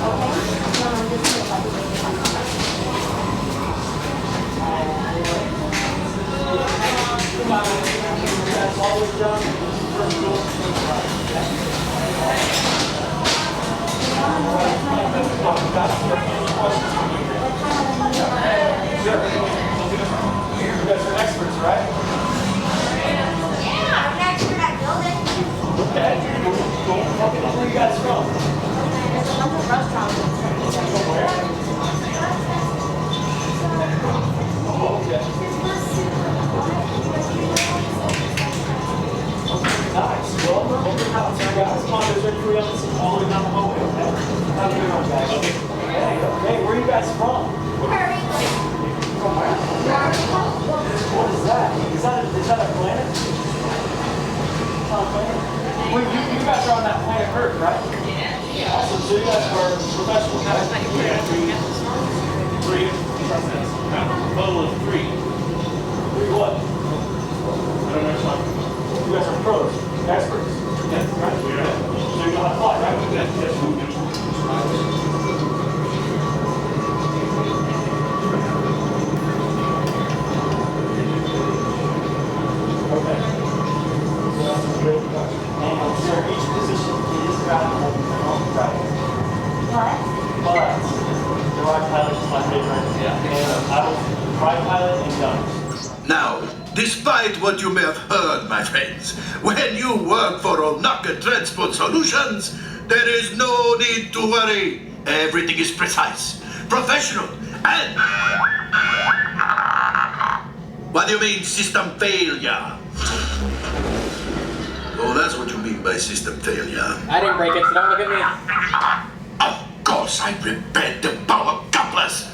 You guys are experts, right? Yeah, I'm an expert at building. Okay. Cool. Where are you guys from? There's a bunch of restaurants. Where? Oh, okay. Nice. Well, open house. Guys, come on, there's everybody else all the way down the hallway, okay? Have a good one, guys. Hey, where are you guys from? From where? What is that? Is that a planet? It's not a planet? Wait, you guys are on that planet Earth, right? Yeah. Awesome. So you guys are professional guys. Three. Total of three. Three what? I don't know. You guys are pros, experts. Yes, right? Yeah. So you know how to fly, right? Yes. Okay. So that's a great question. And I'm sure each position is valuable in their own right. But the ride pilot is my favorite. Yeah. And I will ride pilot and guns. Now, despite what you may have heard, my friends, when you work for Onaka Transport Solutions, there is no need to worry. Everything is precise, professional, and... What do you mean, system failure? Oh, that's what you mean by system failure. I didn't break it, so don't look at me. Of course, I repaired the power couplers.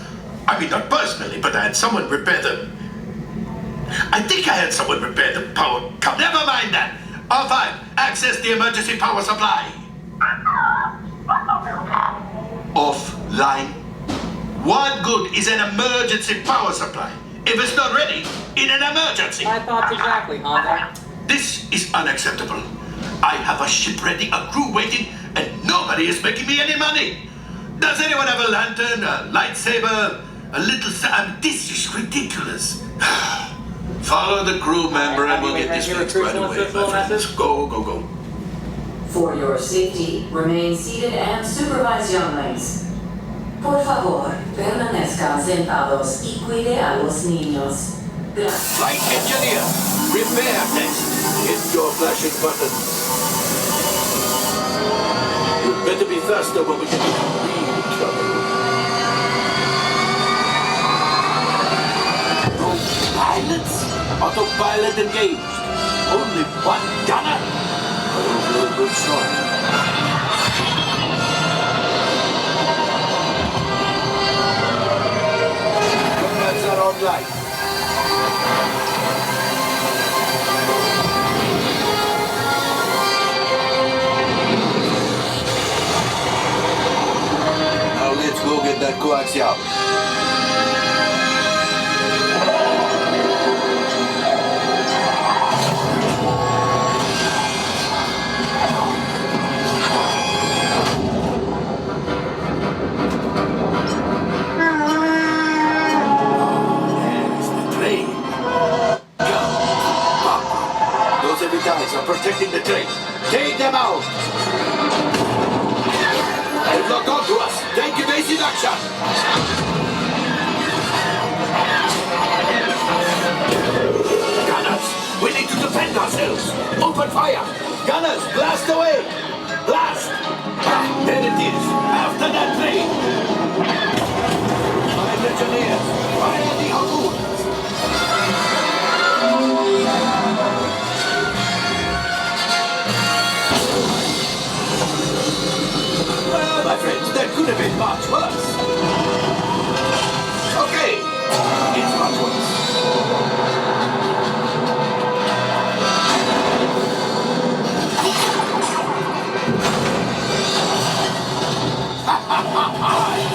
I mean, not personally, but I had someone repair them. I think I had someone repair the power couplers. Never mind that. R5, access the emergency power supply. Offline. What good is an emergency power supply if it's not ready in an emergency? My thoughts exactly, Honda. This is unacceptable. I have a ship ready, a crew waiting, and nobody is making me any money. Does anyone have a lantern, a lightsaber, a little... this is ridiculous. Follow the crew member and we'll get this fixed right away, my friends. Go, go, go. For your safety, remain seated and supervise younglings. Por favor, permanezcan sentados y cuide a los niños. Gracias. Flight engineer, repair test. Hit your flashing button. You'd better be faster when we get into real trouble. No pilots? Autopilot engaged. Only one gunner? I don't feel a good start. Comrades are online. Now let's go get that coaxial. Guys are protecting the train. Take them out! They lock onto us. Take evasive action! Gunners, we need to defend ourselves. Open fire! Gunners, blast away! Blast! Ah, there it is. After that train! Find engineers. Fire the harpoons! Well, my friends, that could have been much worse. Okay, it's much worse.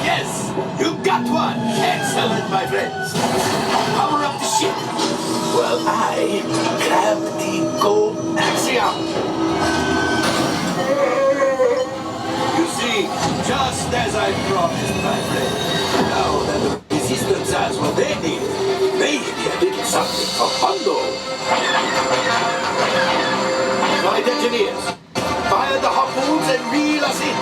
Yes, you got one. Excellent, my friends. Power up the ship. Well, I grabbed the gold axiom. You see, victory, just as I promised, my friend. Now that the resistance has what they need, maybe a little something for Hondo. Flight engineers, fire the harpoons and reel us in.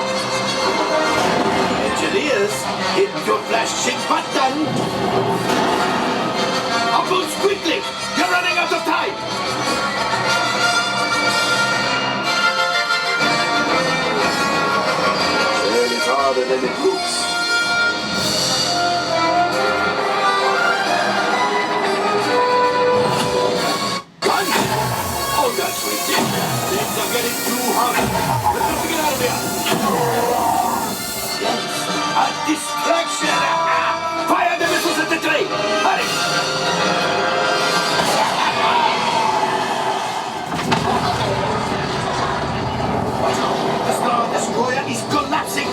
Engineers, hit your flashing button. Harpoons, quickly! You're running out of time! Well, it's harder than it looks. Gun! Oh, that's ridiculous. Things are getting too hot. Let's have to get out of here. Yes, a distraction! Fire the missiles at the train! Hurry! The Star Destroyer is collapsing!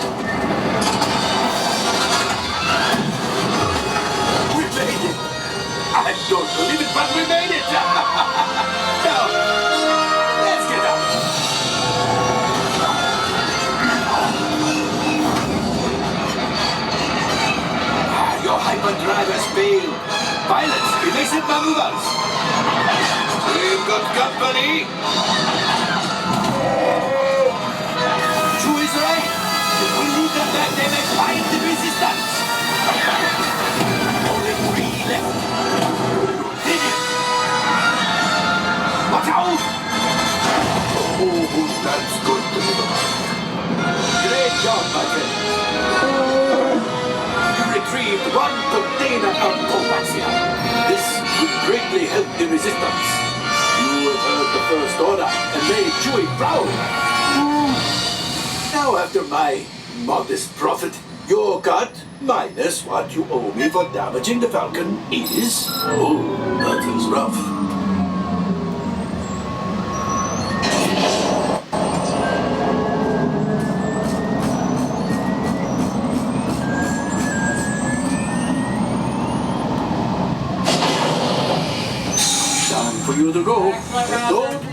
We made it! I don't believe it, but we made it! Now, let's get up! Your hyperdrive has failed. Pilots, evasive maneuvers! We've got company! Is right. If we leave them back, they may find the resistance. Only 3 left. Did it? Watch out! Oh, that's good to know. Great job, my friend. You retrieved 1 container of Copaxia. This will greatly help the resistance. You have heard the first order and made Chewie proud. Now, after my modest profit, your cut, minus what you owe me for damaging the Falcon, is... Oh, that is rough. Time for you to go. Don't